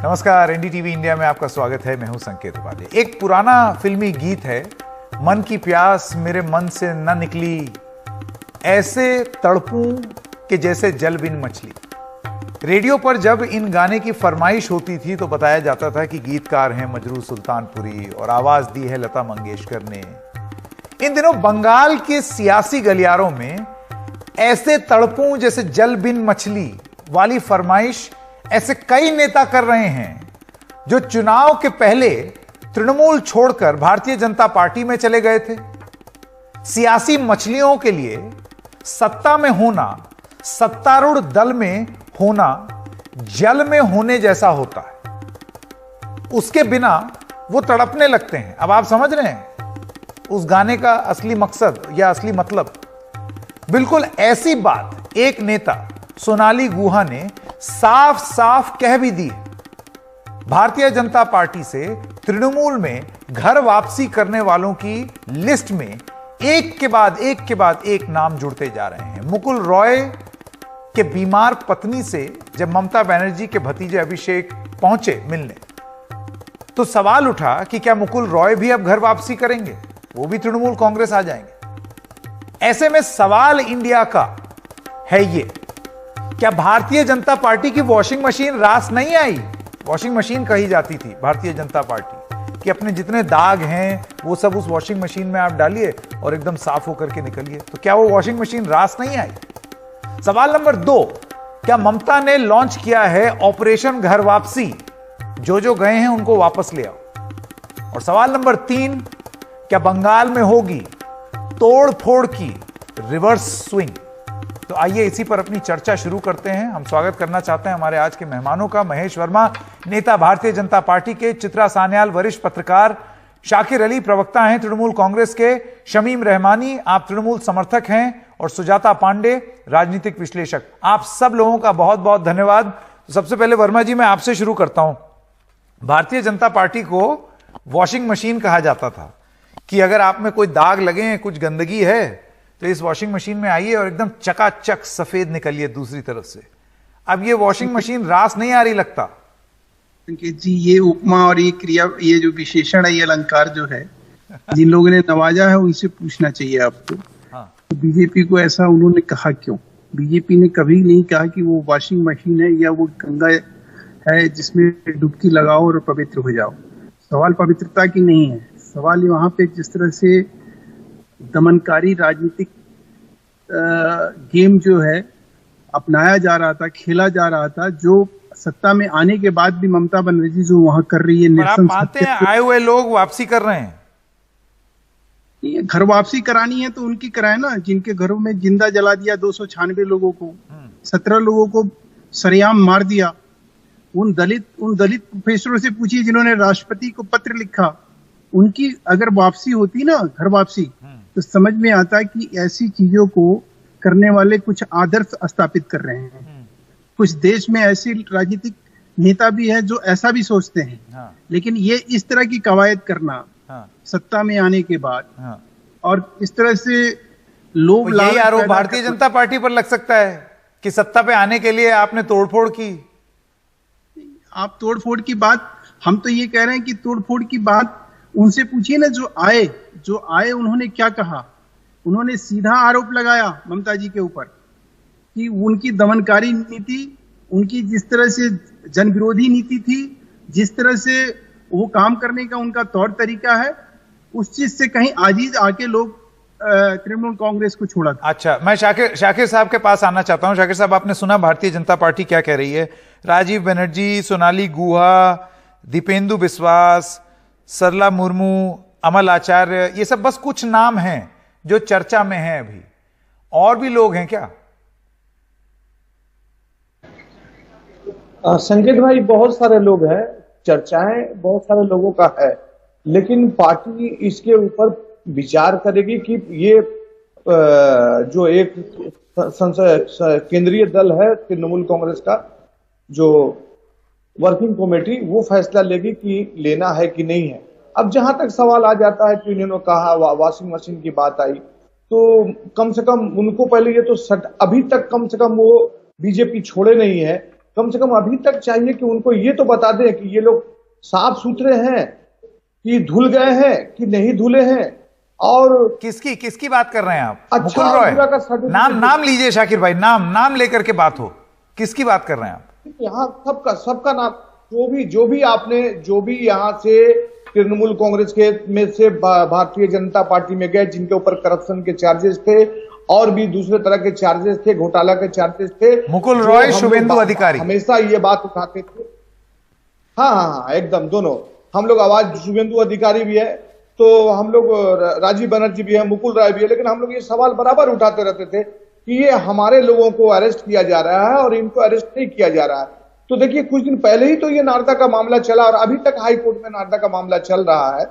नमस्कार, NDTV India में आपका स्वागत है। मैं हूं संकेत उपाध्याय। एक पुराना फिल्मी गीत है, मन की प्यास मेरे मन से न निकली, ऐसे तड़पूं कि जैसे जल बिन मछली। रेडियो पर जब इन गाने की फरमाइश होती थी तो बताया जाता था कि गीतकार हैं मजरू सुल्तानपुरी और आवाज दी है लता मंगेशकर ने। इन दिनों बंगाल के सियासी गलियारों में ऐसे तड़पूं जैसे जल बिन मछली वाली फरमाइश ऐसे कई नेता कर रहे हैं जो चुनाव के पहले तृणमूल छोड़कर भारतीय जनता पार्टी में चले गए थे। सियासी मछलियों के लिए सत्ता में होना, सत्तारूढ़ दल में होना जल में होने जैसा होता है। उसके बिना वो तड़पने लगते हैं। अब आप समझ रहे हैं उस गाने का असली मकसद या असली मतलब। बिल्कुल ऐसी बात एक नेता सोनाली गुहा ने साफ साफ कह भी दी। भारतीय जनता पार्टी से तृणमूल में घर वापसी करने वालों की लिस्ट में एक के बाद एक नाम जुड़ते जा रहे हैं। मुकुल रॉय के बीमार पत्नी से जब ममता बनर्जी के भतीजे अभिषेक पहुंचे मिलने, तो सवाल उठा कि क्या मुकुल रॉय भी अब घर वापसी करेंगे, वो भी तृणमूल कांग्रेस आ जाएंगे। ऐसे में सवाल इंडिया का है ये, क्या भारतीय जनता पार्टी की वॉशिंग मशीन रास नहीं आई? वॉशिंग मशीन कही जाती थी भारतीय जनता पार्टी कि अपने जितने दाग हैं वो सब उस वॉशिंग मशीन में आप डालिए और एकदम साफ होकर के निकलिए। तो क्या वो वॉशिंग मशीन रास नहीं आई? सवाल नंबर 2, क्या ममता ने लॉन्च किया है ऑपरेशन घर वापसी, जो गए हैं उनको वापस ले आओ? और सवाल नंबर 3, क्या बंगाल में होगी तोड़ फोड़ की रिवर्स स्विंग? तो आइए इसी पर अपनी चर्चा शुरू करते हैं। हम स्वागत करना चाहते हैं हमारे आज के मेहमानों का। महेश वर्मा, नेता भारतीय जनता पार्टी के, चित्रा सान्याल, वरिष्ठ पत्रकार, शाकिर अली, प्रवक्ता हैं तृणमूल कांग्रेस के, शमीम रहमानी, आप तृणमूल समर्थक हैं, और सुजाता पांडे, राजनीतिक विश्लेषक। आप सब लोगों का बहुत बहुत धन्यवाद। तो सबसे पहले वर्मा जी, मैं आपसे शुरू करता हूं। भारतीय जनता पार्टी को वॉशिंग मशीन कहा जाता था कि अगर आप में कोई दाग लगे हैं, कुछ गंदगी है, तो इस वॉशिंग मशीन में आइए और एकदम चकाचक सफेद निकलिए दूसरी तरफ से। अब ये वॉशिंग मशीन रास नहीं आ रही लगता। संकेत जी, ये उपमा और ये क्रिया, ये जो विशेषण है, ये अलंकार जो है, जिन लोगों ने नवाजा है उनसे पूछना चाहिए आपको। हाँ। तो बीजेपी को ऐसा उन्होंने कहा क्यों? बीजेपी ने कभी नहीं कहा कि वो वॉशिंग मशीन है या वो गंगा है जिसमें डुबकी लगाओ और पवित्र हो जाओ। सवाल पवित्रता की नहीं है। सवाल वहां पे जिस तरह से दमनकारी राजनीतिक गेम जो है अपनाया जा रहा था, खेला जा रहा था, जो सत्ता में आने के बाद भी ममता बनर्जी जो वहां कर रही है, आप मानते हैं आए हुए लोग वापसी कर रहे हैं? घर वापसी करानी है तो उनकी कराए ना, जिनके घरों में जिंदा जला दिया 296 लोगों को, 17 लोगों को सरेआम मार दिया। उन दलित प्रोफेसरों से पूछिए जिन्होंने राष्ट्रपति को पत्र लिखा, उनकी अगर वापसी होती ना, घर वापसी, तो समझ में आता है कि ऐसी चीजों को करने वाले कुछ आदर्श स्थापित कर रहे हैं। कुछ देश में ऐसे राजनीतिक नेता भी हैं जो ऐसा भी सोचते हैं। हाँ। लेकिन ये इस तरह की कवायद करना, हाँ, सत्ता में आने के बाद, हाँ, और इस तरह से लोग तो यही आरोप भारतीय जनता पार्टी पर लग सकता है कि सत्ता पे आने के लिए आपने तोड़फोड़ की। आप तोड़फोड़ की बात, हम तो ये कह रहे हैं कि तोड़फोड़ की बात उनसे पूछिए ना जो आए उन्होंने क्या कहा। उन्होंने सीधा आरोप लगाया ममता जी के ऊपर कि उनकी दमनकारी नीति, उनकी जिस तरह से जन विरोधी नीति थी, जिस तरह से वो काम करने का उनका तौर तरीका है, उस चीज से कहीं आजीज आके लोग तृणमूल कांग्रेस को छोड़ा था। अच्छा, मैं शाकिर साहब के पास आना चाहता हूं। शाकिर साहब, आपने सुना भारतीय जनता पार्टी क्या कह रही है? राजीव बनर्जी, सोनाली गुहा, दीपेंदु बिस्वास, सरला मुर्मू, अमल आचार्य, ये सब बस कुछ नाम हैं जो चर्चा में हैं अभी। और भी लोग हैं क्या? संकेत भाई, बहुत सारे लोग हैं, चर्चाएं बहुत सारे लोगों का है, लेकिन पार्टी इसके ऊपर विचार करेगी कि ये जो एक केंद्रीय दल है तृणमूल कांग्रेस का, जो वर्किंग कमेटी, वो फैसला लेगी कि लेना है कि नहीं है। अब जहां तक सवाल आ जाता है कि उन्होंने कहा वॉशिंग मशीन की बात आई, तो कम से कम उनको पहले ये तो अभी तक कम से कम वो बीजेपी छोड़े नहीं है कम से कम अभी तक चाहिए कि उनको ये तो बता दें कि ये लोग साफ सुथरे हैं कि धुल गए हैं कि नहीं धुले हैं। और किसकी बात कर रहे हैं आप? अच्छा मुकुल रॉय, बुरा का सर्टिफिकेट नाम लीजिए शाकिर भाई, नाम लेकर के बात हो, किसकी बात कर रहे हैं आप? यहाँ सबका नाम, जो भी यहाँ से तृणमूल कांग्रेस के में से भारतीय जनता पार्टी में गए, जिनके ऊपर करप्शन के चार्जेस थे और भी दूसरे तरह के चार्जेस थे, घोटाला के चार्जेस थे, मुकुल रॉय, शुभेंदु अधिकारी, हमेशा ये बात उठाते थे। हाँ, एकदम दोनों हम लोग आवाज, शुभेंदु अधिकारी भी है तो हम लोग, राजीव बनर्जी भी है, मुकुल राय भी है, लेकिन हम लोग ये सवाल बराबर उठाते रहते थे कि ये हमारे लोगों को अरेस्ट किया जा रहा है और इनको अरेस्ट नहीं किया जा रहा है। तो देखिए कुछ दिन पहले ही तो ये नारदा का मामला चला और अभी तक हाई कोर्ट में नारदा का मामला चल रहा है।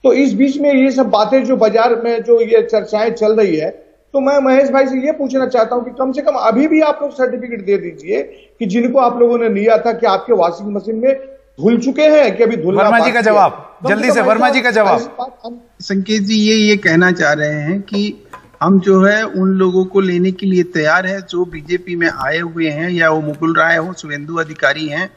तो इस बीच में ये सब बातें जो बाजार में जो ये चर्चाएं चल रही है, तो मैं महेश भाई से ये पूछना चाहता हूं कि कम से कम अभी भी आप लोग सर्टिफिकेट दे दीजिए कि जिनको आप लोगों ने लिया था कि आपके वॉशिंग मशीन में धुल चुके हैं कि अभी धुलना। वर्मा जी का जवाब जल्दी से, वर्मा जी का जवाब। संकेत जी ये कहना चाह रहे हैं कि हम जो है उन लोगों को लेने के लिए तैयार है जो बीजेपी में आए हुए हैं, या वो मुकुल राय हो, शुभेंदु अधिकारी हैं,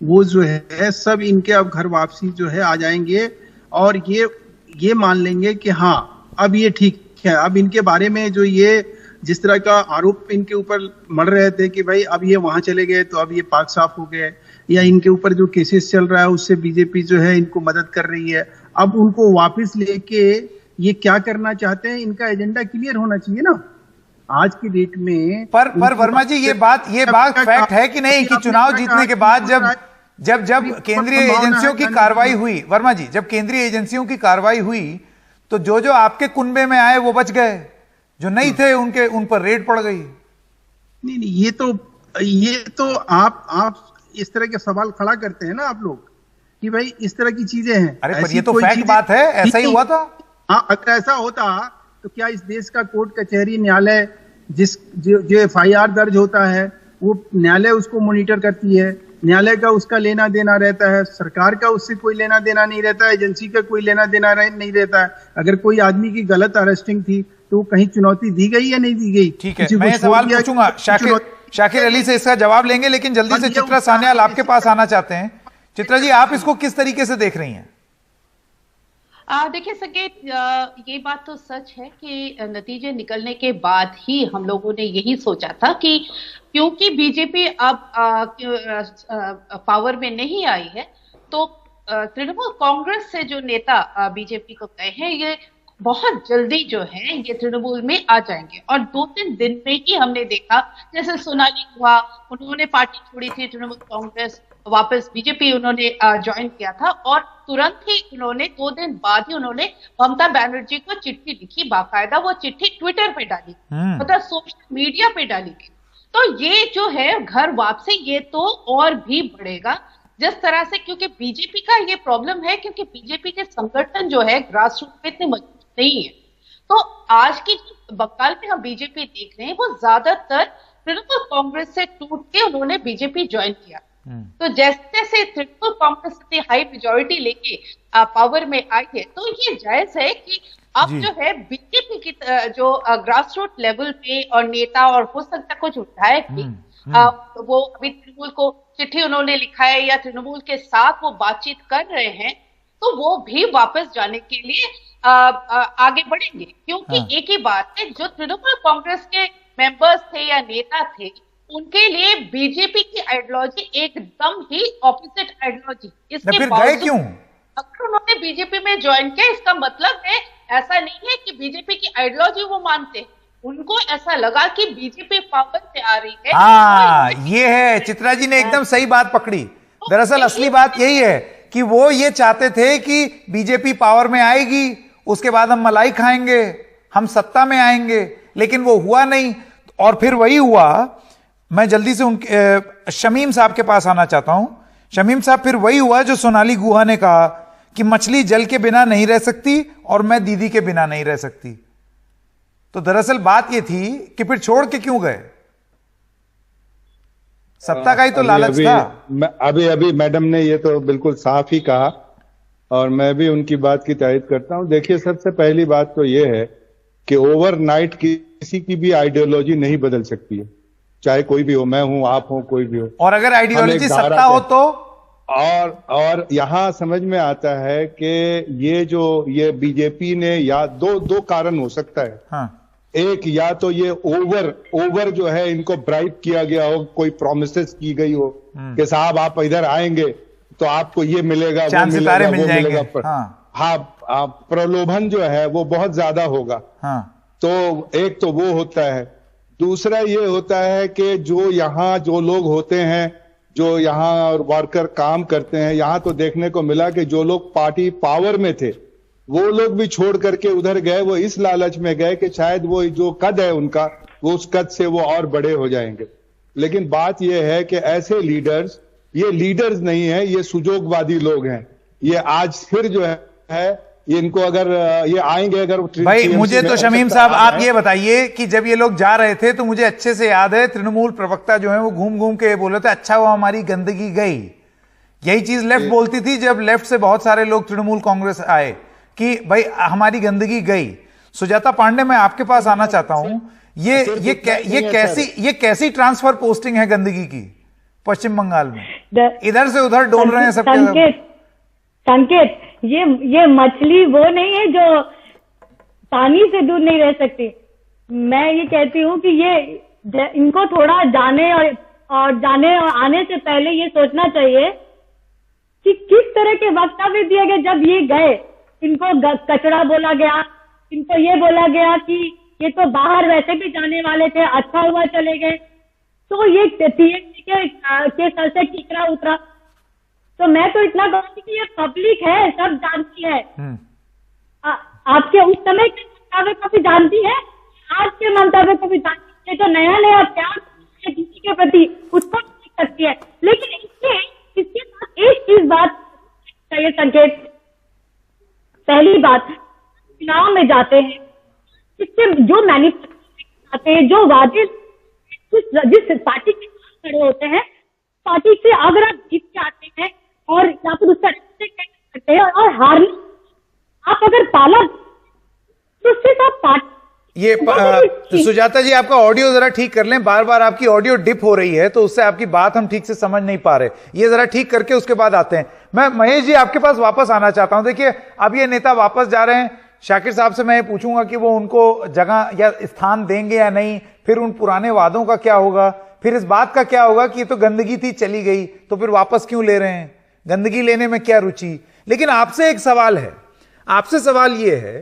वो जो है सब इनके अब घर वापसी जो है आ जाएंगे और ये मान लेंगे कि हाँ अब ये ठीक है। अब इनके बारे में जो ये जिस तरह का आरोप इनके ऊपर मढ़ रहे थे कि भाई अब ये वहां चले गए तो अब ये पाक साफ हो गए, या इनके ऊपर जो केसेस चल रहा है उससे बीजेपी जो है इनको मदद कर रही है, अब उनको वापस लेके ये क्या करना चाहते हैं, इनका एजेंडा क्लियर होना चाहिए ना आज की डेट में। पर वर्मा जी ये बात फैक्ट है कि नहीं कि चुनाव जीतने के बाद जब केंद्रीय एजेंसियों की कार्रवाई हुई, वर्मा जी जब केंद्रीय एजेंसियों की कार्रवाई हुई तो जो आपके कुनबे में आए वो बच गए, जो नहीं थे उन पर रेड पड़ गई। नहीं, ये तो आप इस तरह के सवाल खड़ा करते हैं ना आप लोग कि भाई इस तरह की चीजें हैं। अरे पर ये तो फैक्ट बात है, ऐसा ही हुआ था। हाँ, अगर ऐसा होता तो क्या इस देश का कोर्ट कचहरी न्यायालय जो एफआईआर दर्ज होता है वो न्यायालय उसको मॉनिटर करती है, न्यायालय का उसका लेना देना रहता है, सरकार का उससे कोई लेना देना नहीं रहता है, एजेंसी का कोई लेना देना नहीं रहता है। अगर कोई आदमी की गलत अरेस्टिंग थी तो कहीं चुनौती दी गई या नहीं दी गई? ठीक है, मैं सवाल पूछूंगा शाकिर अली से, इसका जवाब लेंगे, लेकिन जल्दी से चित्रा सान्याल आपके पास आना चाहते हैं। चित्रा जी आप इसको किस तरीके से देख रही हैं? देखिए संकेत, ये बात तो सच है कि नतीजे निकलने के बाद ही हम लोगों ने यही सोचा था कि क्योंकि बीजेपी अब पावर में नहीं आई है तो तृणमूल कांग्रेस से जो नेता बीजेपी को गए हैं ये बहुत जल्दी जो है ये तृणमूल में आ जाएंगे। और 2-3 दिन में ही हमने देखा, जैसे सोनाली गुहा, उन्होंने पार्टी छोड़ी थी तृणमूल कांग्रेस, वापस बीजेपी उन्होंने ज्वाइन किया था और तुरंत ही उन्होंने 2 दिन बाद ही उन्होंने ममता बनर्जी को चिट्ठी लिखी, बाकायदा वो चिट्ठी ट्विटर पे डाली, मतलब सोशल मीडिया पे डाली गई। तो ये जो है घर वापसी ये तो और भी बढ़ेगा जिस तरह से, क्योंकि बीजेपी का ये प्रॉब्लम है क्योंकि बीजेपी के संगठन जो है ग्रास रूट पे इतने मजबूत नहीं है। तो आज की बंगाल में हम बीजेपी देख रहे हैं वो ज्यादातर तृणमूल कांग्रेस से टूट के उन्होंने बीजेपी ज्वाइन किया। तो जैसे जैसे तृणमूल कांग्रेस इतनी हाई मेजोरिटी लेके पावर में आई है तो ये जायज है कि अब जो है बीजेपी की जो ग्रास रूट लेवल पे और नेता और हो सकता कुछ विधायक भी वो अभी तृणमूल को चिट्ठी उन्होंने लिखा है या तृणमूल के साथ वो बातचीत कर रहे हैं तो वो भी वापस जाने के लिए आगे बढ़ेंगे। क्योंकि एक ही बात है, जो तृणमूल कांग्रेस के मेंबर्स थे या नेता थे उनके लिए बीजेपी की आइडियोलॉजी एकदम ही ऑपोजिट आइडियोलॉजी। इसके गए क्यों? अगर उन्होंने बीजेपी में ज्वाइन किया इसका मतलब है ऐसा नहीं है कि बीजेपी की आइडियोलॉजी वो मानते, उनको ऐसा लगा कि बीजेपी पावर से आ रही है। हाँ, ये है, चित्रा जी ने एकदम सही बात पकड़ी। दरअसल असली बात यही है कि वो ये चाहते थे कि बीजेपी पावर में आएगी, उसके बाद हम मलाई खाएंगे, हम सत्ता में आएंगे, लेकिन वो हुआ नहीं। और फिर वही हुआ, मैं जल्दी से उनके शमीम साहब के पास आना चाहता हूं। शमीम साहब, फिर वही हुआ जो सोनाली गुहा ने कहा कि मछली जल के बिना नहीं रह सकती और मैं दीदी के बिना नहीं रह सकती। तो दरअसल बात ये थी कि फिर छोड़ के क्यों गए? सत्ता का ही तो लालच था। अभी मैडम ने ये तो बिल्कुल साफ ही कहा और मैं भी उनकी बात की तारीफ करता हूं। देखिए, सबसे पहली बात तो ये है कि ओवरनाइट किसी की भी आइडियोलॉजी नहीं बदल सकती है। चाहे कोई भी हो, मैं हूं, आप हो, कोई भी हो। और अगर आइडियोलॉजी धारा सत्ता हो तो और यहाँ समझ में आता है कि ये बीजेपी ने या दो कारण हो सकता है। हाँ, एक, या तो ये ओवर जो है इनको ब्राइब किया गया हो, कोई प्रोमिसेस की गई हो कि साहब आप इधर आएंगे तो आपको ये मिलेगा, वो मिलेगा, वो मिलेगा। हाँ, प्रलोभन जो है वो बहुत ज्यादा होगा। हाँ, तो एक तो वो होता है। दूसरा ये होता है कि जो यहाँ जो लोग होते हैं, जो यहाँ वर्कर काम करते हैं, यहाँ तो देखने को मिला कि जो लोग पार्टी पावर में थे वो लोग भी छोड़ करके उधर गए। वो इस लालच में गए कि शायद वो जो कद है उनका, वो उस कद से वो और बड़े हो जाएंगे। लेकिन बात ये है कि ऐसे लीडर्स, ये लीडर्स नहीं है, ये सुजोगवादी लोग हैं। ये आज फिर जो है ये इनको अगर ये आएंगे, अगर भाई मुझे तो शमीम साहब आप ये बताइए कि जब ये लोग जा रहे थे तो मुझे अच्छे से याद है तृणमूल प्रवक्ता जो है वो घूम घूम के बोले थे अच्छा वो हमारी गंदगी गई। यही चीज लेफ्ट बोलती थी जब लेफ्ट से बहुत सारे लोग तृणमूल कांग्रेस आए कि भाई हमारी गंदगी गई। सुजाता पांडे, मैं आपके पास आना चाहता हूं, ये कैसी ट्रांसफर पोस्टिंग है गंदगी की पश्चिम बंगाल में? इधर से उधर डोल रहे हैं सब। संकेत, ये मछली वो नहीं है जो पानी से दूर नहीं रह सकती। मैं ये कहती हूँ कि ये इनको थोड़ा जाने और आने से पहले ये सोचना चाहिए कि किस तरह के वक्तव्य दिए गए। जब ये गए, इनको कचरा बोला गया, इनको ये बोला गया कि ये तो बाहर वैसे भी जाने वाले थे, अच्छा हुआ चले गए। तो ये टीएमसी के सर से कीकरा उतरा। तो मैं तो इतना कहूँगी कि ये पब्लिक है, सब जानती है। आपके उस समय के मंतव्य को भी जानती है, आज के मंतव्य को भी जानती है। जो नया प्यार किसी के प्रति उसको देख सकती है। लेकिन इसके साथ एक चीज बात चाहिए संकेत। पहली बात, चुनाव में जाते हैं, इससे जो मैनिफेस्टो आते हैं, जो वादे जिस पार्टी के साथ खड़े होते हैं, पार्टी से अगर आप जीत के आते हैं और या फिर उसका करते हैं और हारने आप अगर पाला तो उससे आप पार्टी। ये सुजाता जी आपका ऑडियो जरा ठीक कर लें, बार बार आपकी ऑडियो डिप हो रही है तो उससे आपकी बात हम ठीक से समझ नहीं पा रहे। ये जरा ठीक करके उसके बाद आते हैं। मैं महेश जी आपके पास वापस आना चाहता हूं। देखिए अब ये नेता वापस जा रहे हैं, शाकिर साहब से मैं ये पूछूंगा कि वो उनको जगह या स्थान देंगे या नहीं, फिर उन पुराने वादों का क्या होगा, फिर इस बात का क्या होगा कि ये तो गंदगी थी चली गई तो फिर वापस क्यों ले रहे हैं, गंदगी लेने में क्या रुचि। लेकिन आपसे एक सवाल है, आपसे सवाल ये है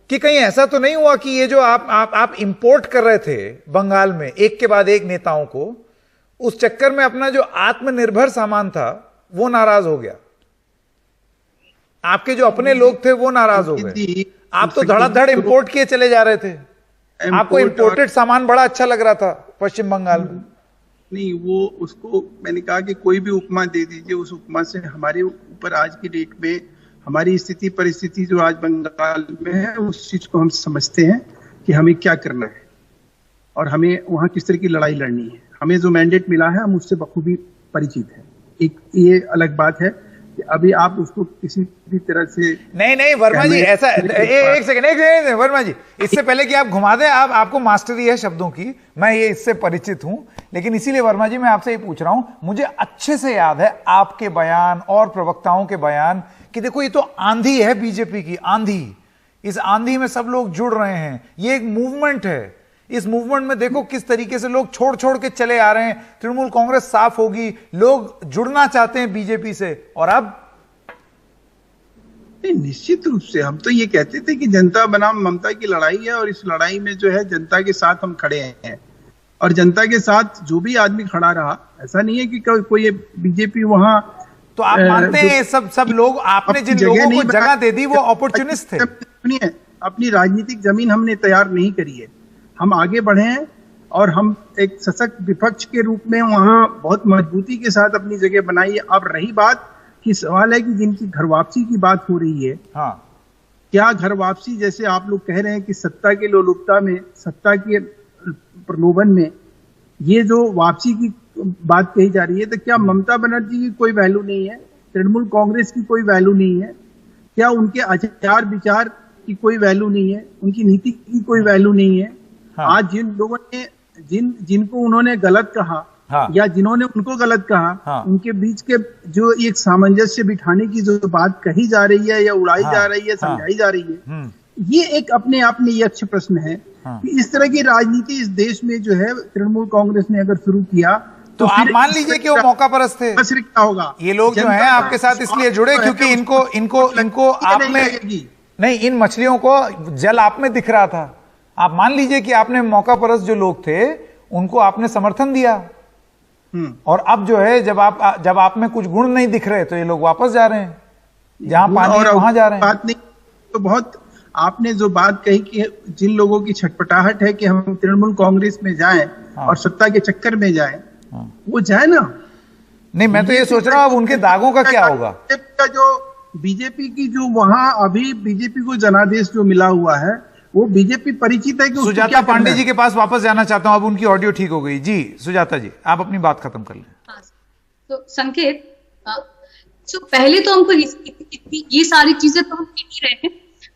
कि कहीं ऐसा तो नहीं हुआ कि ये जो आप इंपोर्ट कर रहे थे बंगाल में एक के बाद एक नेताओं को, उस चक्कर में अपना जो आत्मनिर्भर सामान था वो नाराज हो गया, आपके जो अपने लोग थे वो नाराज हो गए। आप तो धड़ाधड़ इंपोर्ट किए चले जा रहे थे, आपको इंपोर्टेड सामान बड़ा अच्छा लग रहा था पश्चिम बंगाल में। नहीं, वो उसको मैंने कहा कि कोई भी उपमा दे दीजिए, उस उपमा से हमारे ऊपर आज की डेट में हमारी स्थिति परिस्थिति जो आज बंगाल में है उस चीज को हम समझते हैं कि हमें क्या करना है और हमें वहां किस तरह की लड़ाई लड़नी है। हमें जो मैंडेट मिला है हम उससे बखूबी परिचित है। एक ये अलग बात है कि अभी आप उसको किसी भी तरह से नहीं वर्मा जी, ऐसा एक सेकंड वर्मा जी, इससे पहले कि आप घुमा दें, आपको मास्टरी है शब्दों की, मैं ये इससे परिचित हूं, लेकिन इसीलिए वर्मा जी मैं आपसे ये पूछ रहा हूं। मुझे अच्छे से याद है आपके बयान और प्रवक्ताओं के बयान कि देखो ये तो आंधी है बीजेपी की, आंधी, इस आंधी में सब लोग जुड़ रहे हैं, ये एक मूवमेंट है, इस मूवमेंट में देखो किस तरीके से लोग छोड़ के चले आ रहे हैं, तृणमूल कांग्रेस साफ होगी, लोग जुड़ना चाहते हैं बीजेपी से। और अब निश्चित रूप से हम तो ये कहते थे कि जनता बनाम ममता की लड़ाई है और इस लड़ाई में जो है जनता के साथ हम खड़े हैं और जनता के साथ जो भी आदमी खड़ा रहा, ऐसा नहीं है कि कोई बीजेपी वहां। तो आप मानते हैं सब लोग, आपने जिन लोगों को जगह दे दी वो अपॉर्चुनिस्ट थे? अपनी राजनीतिक जमीन हमने तैयार नहीं करी है, हम आगे बढ़े हैं और हम एक सशक्त विपक्ष के रूप में वहां बहुत मजबूती के साथ अपनी जगह बनाई है। अब रही बात कि सवाल है कि जिनकी घर वापसी की बात हो रही है, हाँ, क्या घर वापसी, जैसे आप लोग कह रहे हैं कि सत्ता के लोलुपता में, सत्ता के प्रलोभन में ये जो वापसी की बात कही जा रही है, तो क्या ममता बनर्जी की कोई वैल्यू नहीं है, तृणमूल कांग्रेस की कोई वैल्यू नहीं है, क्या उनके आचार विचार की कोई वैल्यू नहीं है, उनकी नीति की कोई वैल्यू नहीं है? हाँ। आज जिन लोगों ने जिनको उन्होंने गलत कहा, हाँ। या जिन्होंने उनको गलत कहा, हाँ। उनके बीच के जो एक सामंजस्य बिठाने की जो बात कही जा रही है या उड़ाई हाँ। जा रही है, हाँ। समझाई जा रही है, ये एक अपने आप में ये अच्छा प्रश्न है कि इस तरह की राजनीति इस देश में जो है तृणमूल कांग्रेस ने अगर शुरू किया तो आप फिर मान लीजिए कि वो मौका परस्त थे। असर क्या होगा? ये लोग जो हैं आपके साथ इसलिए जुड़े क्योंकि इनको आप में नहीं, इन मछलियों को जल आप में दिख रहा था। आप मान लीजिए कि आपने मौका परस्त जो लोग थे उनको आपने समर्थन दिया, और अब जो है जब आप में कुछ गुण नहीं दिख रहे तो ये लोग वापस जा रहे हैं, जहां पानी है वहां जा रहे हैं। बात नहीं तो बहुत आपने जो बात कही कि जिन लोगों की छटपटाहट है कि हम तृणमूल कांग्रेस में जाएं और सत्ता के चक्कर में जाएं, वो जाए ना। नहीं, मैं तो ये सोच रहा हूं अब उनके दागों का क्या होगा। जो बीजेपी की जो वहां अभी बीजेपी को जनादेश जो मिला हुआ है वो बीजेपी परिचित है कि सुजाता पांडे जी के पास वापस जाना चाहता हूं, अब उनकी ऑडियो ठीक हो गई। जी सुजाता जी, आप अपनी बात खत्म कर लें। तो संकेत, तो पहले तो हमको ये सारी चीजें तो हम देख ही रहे हैं,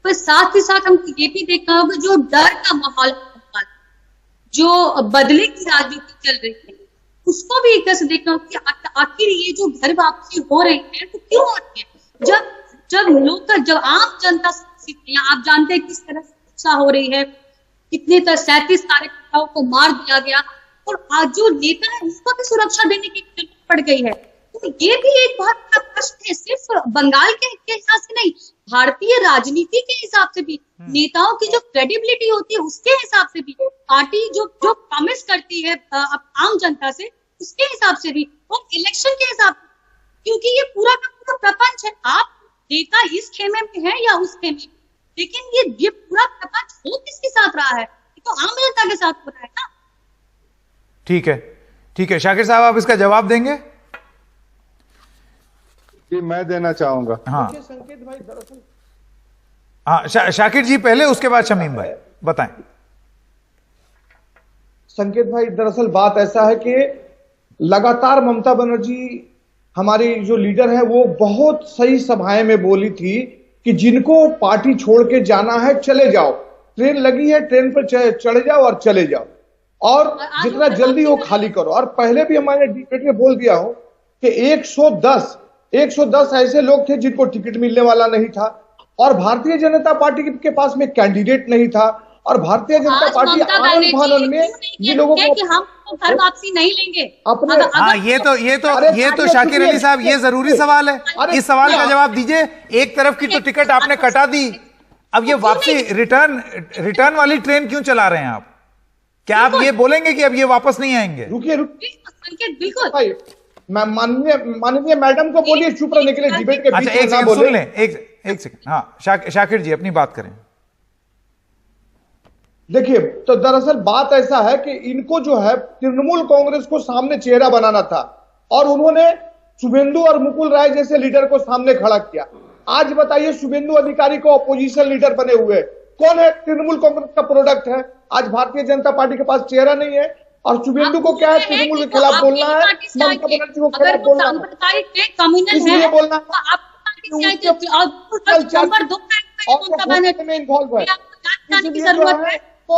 पर साथ ही साथ हमको ये भी देखना होगा जो डर का माहौल, जो बदले की राजनीति चल रही है, उसको भी एक तरह से देखना होगा कि आखिर ये जो घर वापसी हो रही है तो क्यों हो रही है। जब आम जनता, आप जानते हैं किस तरह से हिंसा हो रही है, कितने 37 कार्यकर्ताओं को मार दिया गया, और आज जो नेता है उसको भी सुरक्षा देने की जरूरत पड़ गई है। तो ये भी एक बहुत बड़ा प्रश्न है, सिर्फ बंगाल के हिसाब से नहीं, भारतीय राजनीति के हिसाब से भी, नेताओं की जो क्रेडिबिलिटी होती है उसके हिसाब से भी, पार्टी जो प्रॉमिस करती है आम जनता से उसके हिसाब से भी, और इलेक्शन के हिसाब से, क्योंकि ये पूरा का पूरा प्रपंच है। आप नेता इस खेमे में है या उस खेमे में, लेकिन ये पूरा प्रपंच हो किसके साथ रहा है, ये तो आम जनता के साथ हो रहा है ना। ठीक है, ठीक है शाकिर साहब, आप इसका जवाब देंगे? जी मैं देना चाहूंगा। हाँ संकेत भाई, दरअसल हाँ, शाकिर जी पहले, उसके बाद शमीम भाई, बताएं। संकेत भाई, दरअसल बात ऐसा है कि लगातार ममता बनर्जी हमारी जो लीडर है वो बहुत सही सभाएं में बोली थी कि जिनको पार्टी छोड़ के जाना है चले जाओ, ट्रेन लगी है, ट्रेन पर चढ़ जाओ और चले जाओ, और जितना जल्दी हो खाली करो। और पहले भी हमारे डिबेट में बोल दिया हो कि 110 ऐसे लोग थे जिनको टिकट मिलने वाला नहीं था, और भारतीय जनता पार्टी के पास में कैंडिडेट नहीं था, और भारतीय जनता पार्टी आनंद फानन में ये लोगों को कि हम घर वापसी नहीं लेंगे अपने। हाँ, ये तो शाकिर अली साहब, ये जरूरी सवाल है, इस सवाल का जवाब दीजिए। एक तरफ की तो टिकट आपने कटा दी, अब ये वापसी रिटर्न वाली ट्रेन क्यों चला रहे हैं आप? क्या आप ये बोलेंगे कि अब ये वापस नहीं आएंगे? रुकिए बिल्कुल भाई, मैं माननीय मैडम को बोलिए चुप रहने के लिए, डिबेट के बीच अच्छा, एक में ना सेकंड बोले। सुन लें, एक सेकंड। हाँ शाकिर जी अपनी बात करें। देखिए, तो दरअसल बात ऐसा है कि इनको जो है तृणमूल कांग्रेस को सामने चेहरा बनाना था, और उन्होंने शुभेंदु और मुकुल राय जैसे लीडर को सामने खड़ा किया। आज बताइए, शुभेंदु अधिकारी को अपोजिशन लीडर बने हुए कौन है? तृणमूल कांग्रेस का प्रोडक्ट है। आज भारतीय जनता पार्टी के पास चेहरा नहीं है, और शुभेंदु को क्या है, तृणमूल के खिलाफ बोलना है, ममता बनर्जी को खिलाफ बोलना है, इसलिए बोलना है। तो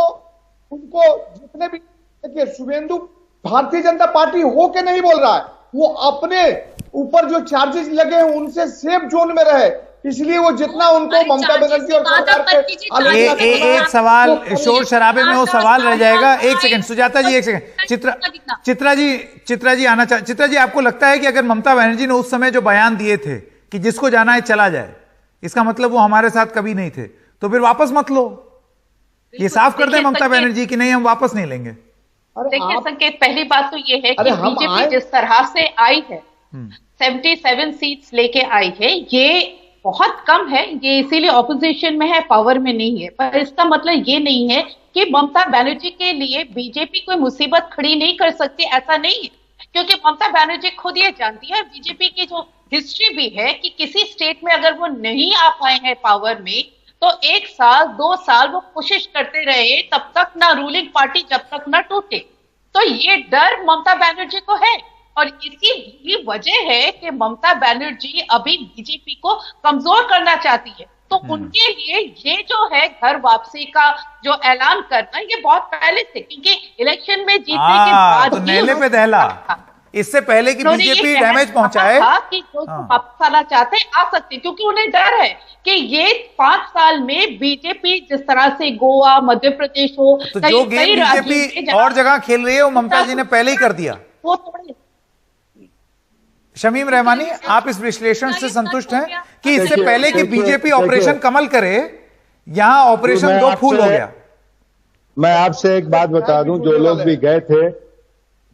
उनको जितने भी, देखिए शुभेंदु भारतीय जनता पार्टी हो के नहीं बोल रहा है, वो अपने ऊपर जो चार्जेस लगे हैं उनसे सेफ जोन में रहे, इसलिए वो जितना उनको ममता बनर्जी और सरकार के एक सवाल, शोर शराबे में वो सवाल रह जाएगा। एक सेकंड सुजाता जी, एक सेकंड। चित्रा जी आना चित्रा जी, आपको लगता है कि अगर ममता बनर्जी ने उस समय जो बयान दिए थे कि जिसको जाना है चला जाए, इसका मतलब वो हमारे साथ कभी नहीं थे, तो फिर वापस मत लो, ये साफ कर दें ममता बनर्जी की नहीं हम वापस नहीं लेंगे। देखिए संकेत, पहली बात तो ये है कि बीजेपी जिस तरह से आई है, 77 सीट्स लेके आई है, ये बहुत कम है, ये इसीलिए ऑपोजिशन में है, पावर में नहीं है। पर इसका मतलब ये नहीं है कि ममता बनर्जी के लिए बीजेपी कोई मुसीबत खड़ी नहीं कर सकती, ऐसा नहीं है, क्योंकि ममता बनर्जी खुद ये जानती है, बीजेपी की जो हिस्ट्री भी है कि किसी स्टेट में अगर वो नहीं आ पाए हैं पावर में, तो 1 साल 2 साल वो कोशिश करते रहे, तब तक ना रूलिंग पार्टी जब तक ना टूटे। तो ये डर ममता बनर्जी को है, और इसकी वजह है कि ममता बनर्जी अभी बीजेपी को कमजोर करना चाहती है। तो उनके लिए ये जो है घर वापसी का जो ऐलान करना, ये बहुत पहले से, क्योंकि इलेक्शन में जीतने के बाद तो नेले पे दहला, इससे पहले कि बीजेपी डैमेज पहुंचाए कि जो वापस आना चाहते हैं आ सकते हैं, क्योंकि उन्हें डर है कि ये 5 साल में बीजेपी जिस तरह से गोवा, मध्य प्रदेश हो, तो जो गेम बीजेपी और जगह खेल रही है वो ममता जी ने पहले ही कर दिया। वो थोड़े शमीम रहमानी, आप इस विश्लेषण से संतुष्ट हैं कि इससे पहले कि बीजेपी ऑपरेशन कमल करे, यहां ऑपरेशन दो फूल हो गया? मैं आपसे एक बात बता दूं, जो लोग भी गए थे,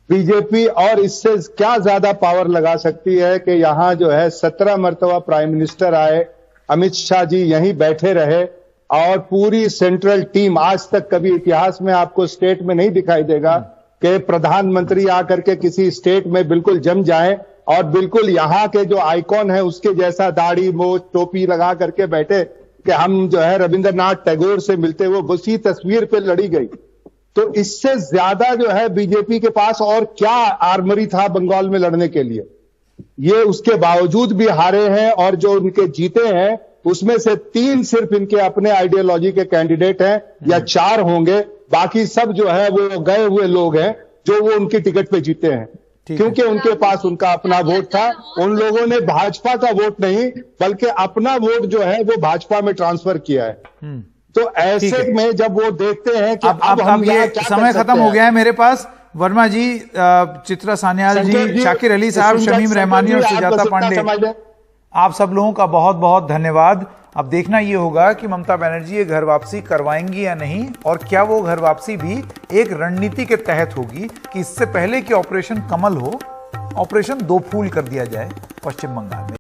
बीजेपी और इससे क्या ज्यादा पावर लगा सकती है कि यहां जो है 17 मरतबा प्राइम मिनिस्टर आए, अमित शाह जी यहीं बैठे रहे और पूरी सेंट्रल टीम, आज तक कभी इतिहास में आपको स्टेट में नहीं दिखाई देगा कि प्रधानमंत्री आकर के किसी स्टेट में बिल्कुल जम जाएं और बिल्कुल यहाँ के जो आइकॉन है उसके जैसा दाढ़ी मोछ टोपी लगा करके बैठे कि हम जो है रविंद्रनाथ टैगोर से मिलते, वो उसी तस्वीर पे लड़ी गई। तो इससे ज्यादा जो है बीजेपी के पास और क्या आर्मरी था बंगाल में लड़ने के लिए। ये उसके बावजूद भी हारे हैं और जो उनके जीते हैं उसमें से 3 सिर्फ इनके अपने आइडियोलॉजी के कैंडिडेट हैं या 4 होंगे, बाकी सब जो है वो गए हुए लोग हैं जो वो उनकी टिकट पे जीते हैं, क्योंकि उनके पास उनका अपना वोट था। उन लोगों ने भाजपा का वोट नहीं बल्कि अपना वोट जो है वो भाजपा में ट्रांसफर किया है। तो ऐसे में जब वो देखते हैं कि अब हम ये समय खत्म हो गया है मेरे पास, वर्मा जी, चित्रा सान्याल जी, शाकिर अली साहब, शमीम रहमानी और सुजाता पांडे, आप सब लोगों का बहुत बहुत धन्यवाद। अब देखना ये होगा कि ममता बनर्जी ये घर वापसी करवाएंगी या नहीं, और क्या वो घर वापसी भी एक रणनीति के तहत होगी कि इससे पहले कि ऑपरेशन कमल हो, ऑपरेशन दो फूल कर दिया जाए पश्चिम बंगाल में।